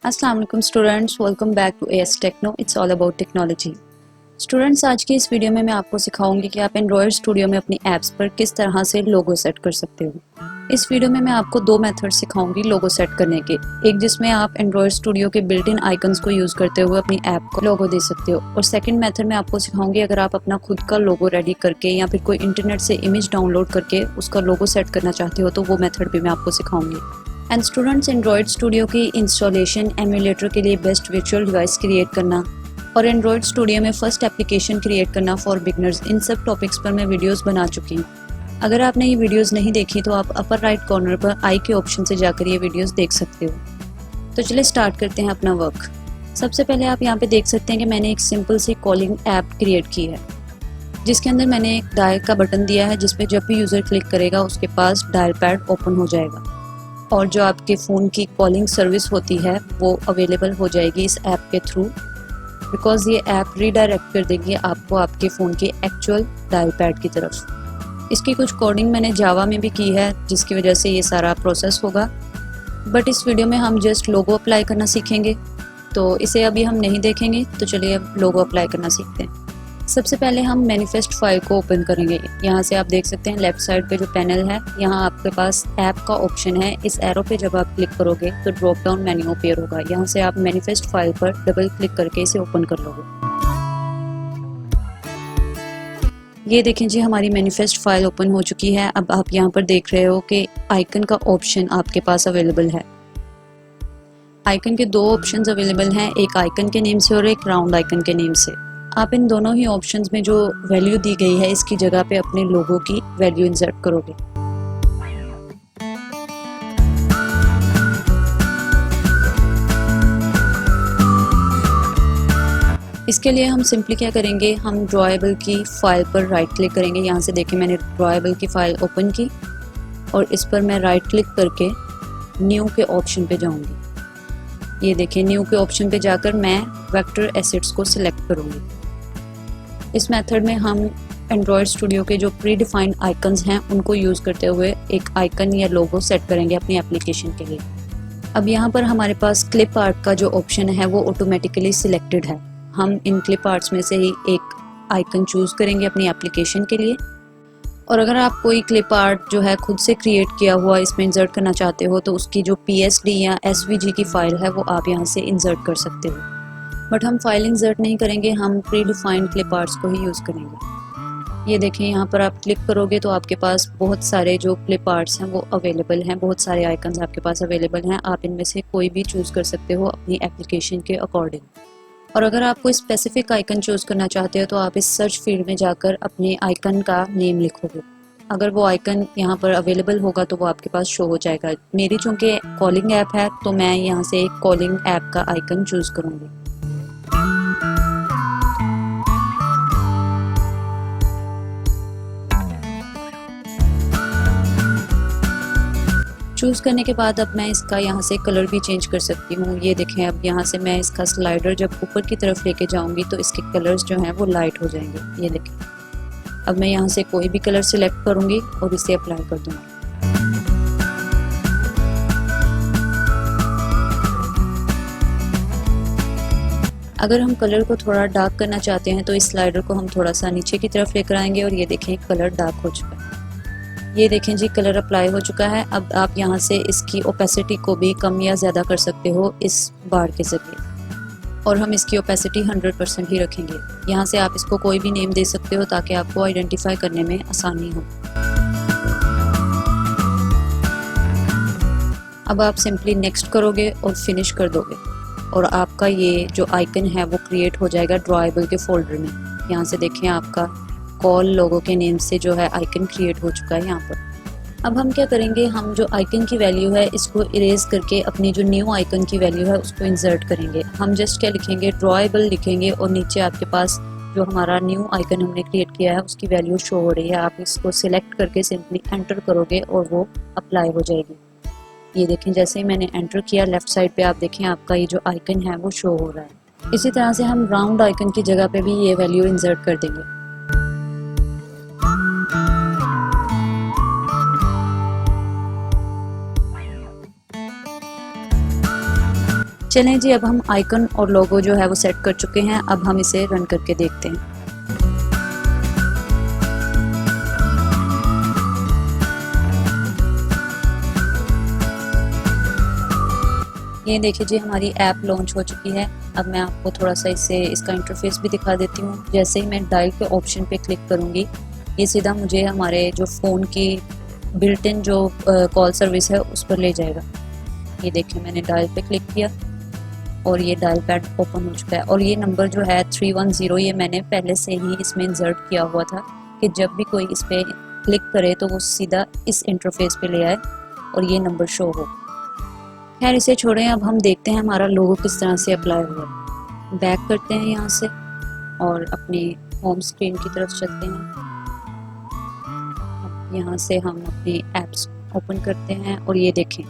अस्सलाम वालेकुम students, welcome back to AS techno. It's all about technology. Students, आज की इस वीडियो में मैं आपको सिखाऊंगी कि आप एंड्रॉयड स्टूडियो में अपनी ऐप्स पर किस तरह से लोगो सेट कर सकते हो। इस वीडियो में मैं आपको दो मेथड सिखाऊंगी लोगो सेट करने के। एक जिसमें आप एंड्रॉयड स्टूडियो के बिल्ट इन आइकन्स को यूज़ करते हुए अपनी ऐप को लोगो दे सकते हो, और सेकंड मेथड में आपको सिखाऊंगी अगर आप अपना खुद का लोगो रेडी करके या फिर कोई इंटरनेट से इमेज डाउनलोड करके उसका लोगो सेट करना चाहते हो तो वो मेथड भी मैं आपको सिखाऊंगी। एंड स्टूडेंट्स, एंड्रॉयड स्टूडियो की इंस्टॉलेशन, एमुलेटर के लिए बेस्ट वर्चुअल डिवाइस क्रिएट करना और एंड्रॉयड स्टूडियो में फर्स्ट एप्लीकेशन क्रिएट करना फॉर बिगनर्स, इन सब टॉपिक्स पर मैं वीडियोस बना चुकी हूँ। अगर आपने ये वीडियोस नहीं देखी तो आप अपर राइट कॉर्नर पर आई के ऑप्शन से जाकर ये वीडियोस देख सकते हो। तो चलिए स्टार्ट करते हैं अपना वर्क। सबसे पहले आप यहाँ पे देख सकते हैं कि मैंने एक सिंपल सी कॉलिंग ऐप क्रिएट की है, जिसके अंदर मैंने एक डायल का बटन दिया है, जिसपे जब भी यूज़र क्लिक करेगा उसके पास डायल पैड ओपन हो जाएगा और जो आपके फ़ोन की कॉलिंग सर्विस होती है वो अवेलेबल हो जाएगी इस ऐप के थ्रू, बिकॉज़ ये ऐप रीडायरेक्ट कर देगी आपको आपके फ़ोन की एक्चुअल डायल पैड की तरफ। इसकी कुछ कोडिंग मैंने जावा में भी की है, जिसकी वजह से ये सारा प्रोसेस होगा, बट इस वीडियो में हम जस्ट लोगो अप्लाई करना सीखेंगे, तो इसे अभी हम नहीं देखेंगे। तो चलिए अब लोगो अप्लाई करना सीखते हैं। सबसे पहले हम मैनिफेस्ट फाइल को ओपन करेंगे। यहाँ से आप देख सकते हैं लेफ्ट साइड पे जो पैनल है, यहाँ आपके पास ऐप का ऑप्शन है। इस एरो पे जब आप क्लिक करोगे तो ड्रॉप डाउन मेन्यू अपीयर होगा। यहाँ से आप मैनिफेस्ट फाइल पर डबल क्लिक करके इसे ओपन कर लोगे। ये देखें जी, हमारी मैनिफेस्ट फाइल ओपन हो चुकी है। अब आप यहाँ पर देख रहे हो कि आइकन का ऑप्शन आपके पास अवेलेबल है। आइकन के दो ऑप्शंस अवेलेबल हैं, एक आइकन के नेम से और एक राउंड आइकन के नेम से। आप इन दोनों ही ऑप्शंस में जो वैल्यू दी गई है इसकी जगह पे अपने लोगो की वैल्यू इंसर्ट करोगे। इसके लिए हम सिंपली क्या करेंगे, हम ड्रॉएबल की फाइल पर राइट क्लिक करेंगे। यहाँ से देखें मैंने ड्रॉएबल की फाइल ओपन की और इस पर मैं राइट क्लिक करके न्यू के ऑप्शन पे जाऊंगी। ये देखें, न्यू के ऑप्शन पे जाकर मैं वेक्टर एसेट्स को सिलेक्ट करूंगी। इस मेथड में हम एंड्रॉयड स्टूडियो के जो प्री डिफाइंड आइकन्स हैं उनको यूज़ करते हुए एक आइकन या लोगो सेट करेंगे अपनी एप्लीकेशन के लिए। अब यहाँ पर हमारे पास क्लिप आर्ट का जो ऑप्शन है वो ऑटोमेटिकली सिलेक्टेड है। हम इन क्लिप आर्ट्स में से ही एक आइकन चूज़ करेंगे अपनी एप्लीकेशन के लिए। और अगर आप कोई क्लिप आर्ट जो है खुद से क्रिएट किया हुआ इसमें इंसर्ट करना चाहते हो तो उसकी जो PSD या SVG की फ़ाइल है वो आप यहाँ से इंसर्ट कर सकते हो, बट हम फाइल इंसर्ट नहीं करेंगे, हम प्री डिफाइंड क्लिप आर्ट्स को ही यूज़ करेंगे। ये देखें, यहाँ पर आप क्लिक करोगे तो आपके पास बहुत सारे जो क्लिप आर्ट्स हैं वो अवेलेबल हैं, बहुत सारे आइकन्स आपके पास अवेलेबल हैं। आप इनमें से कोई भी चूज़ कर सकते हो अपनी एप्लीकेशन के अकॉर्डिंग। और अगर आप कोई स्पेसिफिक आइकन चूज़ करना चाहते हो तो आप इस सर्च फील्ड में जाकर अपने आइकन का नेम लिखोगे। अगर वो आइकन यहाँ पर अवेलेबल होगा तो वो आपके पास शो हो जाएगा। मेरी चूँकि कॉलिंग ऐप है तो मैं यहाँ से एक कॉलिंग ऐप का आइकन चूज़ करूँगी। चूज़ करने के बाद अब मैं इसका यहाँ से कलर भी चेंज कर सकती हूँ। ये देखें, अब यहाँ से मैं इसका स्लाइडर जब ऊपर की तरफ लेके जाऊँगी तो इसके कलर्स जो हैं वो लाइट हो जाएंगे। ये देखें, अब मैं यहाँ से कोई भी कलर सिलेक्ट करूँगी और इसे अप्लाई कर दूँगी। अगर हम कलर को थोड़ा डार्क करना चाहते हैं तो इस स्लाइडर को हम थोड़ा सा नीचे की तरफ लेकर आएंगे और ये देखें कलर डार्क हो चुका है। ये देखें जी, कलर अप्लाई हो चुका है। अब आप यहाँ से इसकी ओपेसिटी को भी कम या ज़्यादा कर सकते हो इस बार के ज़रिए, और हम इसकी ओपेसिटी 100% ही रखेंगे। यहाँ से आप इसको कोई भी नेम दे सकते हो ताकि आपको आइडेंटिफाई करने में आसानी हो। अब आप सिंपली नेक्स्ट करोगे और फिनिश कर दोगे और आपका ये जो आइकन है वो क्रिएट हो जाएगा ड्रॉएबल के फोल्डर में। यहाँ से देखें, आपका कॉल लोगो के नेम से जो है आइकन क्रिएट हो चुका है यहाँ पर। अब हम क्या करेंगे, हम जो आइकन की वैल्यू है इसको इरेज करके अपनी जो न्यू आइकन की वैल्यू है उसको इंसर्ट करेंगे। हम जस्ट क्या लिखेंगे, ड्रॉएबल लिखेंगे और नीचे आपके पास जो हमारा न्यू आइकन हमने क्रिएट किया है उसकी वैल्यू शो हो रही है। आप इसको सिलेक्ट करके सिंपली एंटर करोगे और वो अप्लाई हो जाएगी। ये देखें, जैसे ही मैंने एंटर किया लेफ्ट साइड पे आप देखें आपका ये जो आइकन है वो शो हो रहा है। इसी तरह से हम राउंड आइकन की जगह पे भी ये वैल्यू इंसर्ट कर देंगे। चलें जी, अब हम आइकन और लोगो जो है वो सेट कर चुके हैं। अब हम इसे रन करके देखते हैं। ये देखिए जी, हमारी ऐप लॉन्च हो चुकी है। अब मैं आपको थोड़ा सा इसका इंटरफेस भी दिखा देती हूँ। जैसे ही मैं डायल के ऑप्शन पे क्लिक करूँगी, ये सीधा मुझे हमारे जो फ़ोन की बिल्ट इन जो कॉल सर्विस है उस पर ले जाएगा। ये देखिए, मैंने डायल पे क्लिक किया और ये डायल पैड ओपन हो चुका है। और ये नंबर जो है 310, ये मैंने पहले से ही इसमें इंसर्ट किया हुआ था कि जब भी कोई इस पर क्लिक करे तो वो सीधा इस इंटरफेस पे ले आए और ये नंबर शो हो। खैर, इसे छोड़ें, अब हम देखते हैं हमारा लोगो किस तरह से अप्लाई हुआ है। बैक करते हैं यहाँ से और अपनी होम स्क्रीन की तरफ चलते हैं। यहाँ से हम अपनी ऐप्स ओपन करते हैं और ये देखें,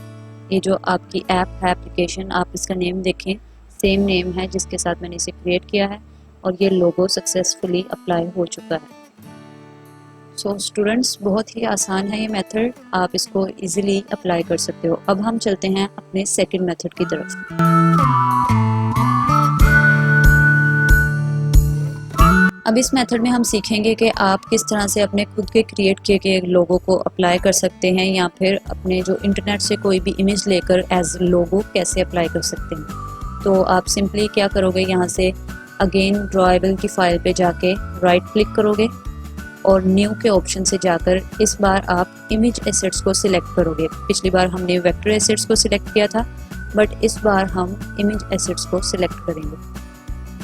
ये जो आपकी ऐप है, एप्लीकेशन, आप इसका नेम देखें, सेम नेम है जिसके साथ मैंने इसे क्रिएट किया है और ये लोगो सक्सेसफुली अप्लाई हो चुका है। सो स्टूडेंट्स, बहुत ही आसान है ये मेथड, आप इसको इजीली अप्लाई कर सकते हो। अब हम चलते हैं अपने सेकंड मेथड की तरफ। अब इस मेथड में हम सीखेंगे कि आप किस तरह से अपने खुद के क्रिएट किए गए लोगो को अप्लाई कर सकते हैं या फिर अपने जो इंटरनेट से कोई भी इमेज लेकर एज लोगो कैसे अप्लाई कर सकते हैं। तो आप सिंपली क्या करोगे, यहाँ से अगेन ड्रॉएबल की फाइल पे जाके राइट क्लिक करोगे और न्यू के ऑप्शन से जाकर इस बार आप इमेज एसेट्स को सिलेक्ट करोगे। पिछली बार हमने वेक्टर एसेट्स को सिलेक्ट किया था, बट इस बार हम इमेज एसेट्स को सिलेक्ट करेंगे।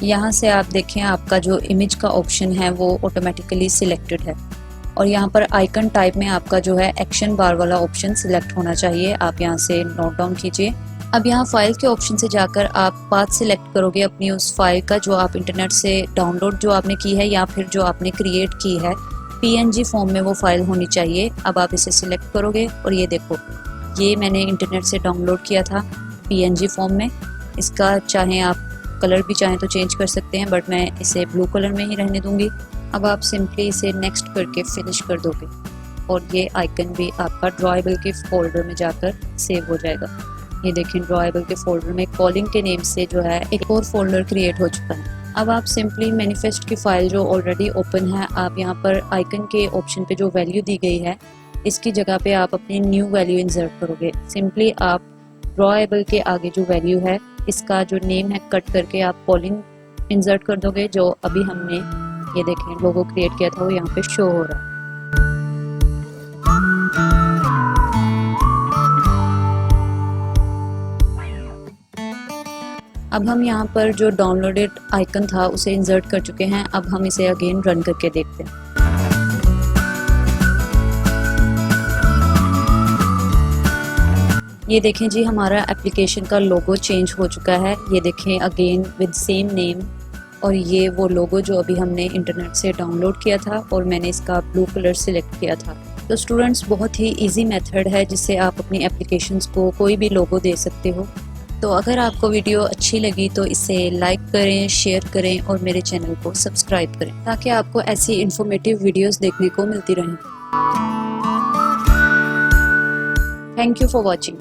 यहाँ से आप देखें, आपका जो इमेज का ऑप्शन है वो ऑटोमेटिकली सिलेक्टेड है और यहाँ पर आइकन टाइप में आपका जो है एक्शन बार वाला ऑप्शन सिलेक्ट होना चाहिए। आप यहाँ से नोट डाउन कीजिए। अब यहाँ फाइल के ऑप्शन से जाकर आप पाथ सिलेक्ट करोगे अपनी उस फाइल का जो आप इंटरनेट से डाउनलोड जो आपने की है या फिर जो आपने क्रिएट की है। PNG फॉर्म में वो फाइल होनी चाहिए। अब आप इसे सिलेक्ट करोगे और ये देखो, ये मैंने इंटरनेट से डाउनलोड किया था PNG फॉर्म में। इसका चाहे आप कलर भी चाहें तो चेंज कर सकते हैं, बट मैं इसे ब्लू कलर में ही रहने दूंगी। अब आप सिंपली इसे नेक्स्ट करके फिनिश कर दोगे और ये आइकन भी आपका ड्रॉएबल के फोल्डर में जाकर सेव हो जाएगा। ये देखें, ड्रॉएबल के फोल्डर में कॉलिंग के नेम से जो है एक और फोल्डर क्रिएट हो चुका है। अब आप सिंपली मैनिफेस्ट की फाइल जो ऑलरेडी ओपन है, आप यहाँ पर आइकन के ऑप्शन पे जो वैल्यू दी गई है इसकी जगह पे आप अपनी न्यू वैल्यू इंसर्ट करोगे। सिंपली आप ड्रॉएबल के आगे जो वैल्यू है इसका जो नेम है कट करके आप कॉलिंग इंसर्ट कर दोगे। जो अभी हमने ये देखें लोगो क्रिएट किया था वो यहाँ पे शो हो रहा है। अब हम यहाँ पर जो डाउनलोडेड आइकन था उसे इंसर्ट कर चुके हैं। अब हम इसे अगेन रन करके देखते हैं। ये देखें जी, हमारा एप्लीकेशन का लोगो चेंज हो चुका है। ये देखें अगेन विद सेम नेम और ये वो लोगो जो अभी हमने इंटरनेट से डाउनलोड किया था और मैंने इसका ब्लू कलर सिलेक्ट किया था। तो स्टूडेंट्स, बहुत ही इजी मेथड है जिससे आप अपनी एप्लीकेशंस को कोई भी लोगो दे सकते हो। तो अगर आपको वीडियो अच्छी लगी तो इसे लाइक करें, शेयर करें और मेरे चैनल को सब्सक्राइब करें ताकि आपको ऐसी इन्फॉर्मेटिव वीडियोस देखने को मिलती रहें। Thank you for watching.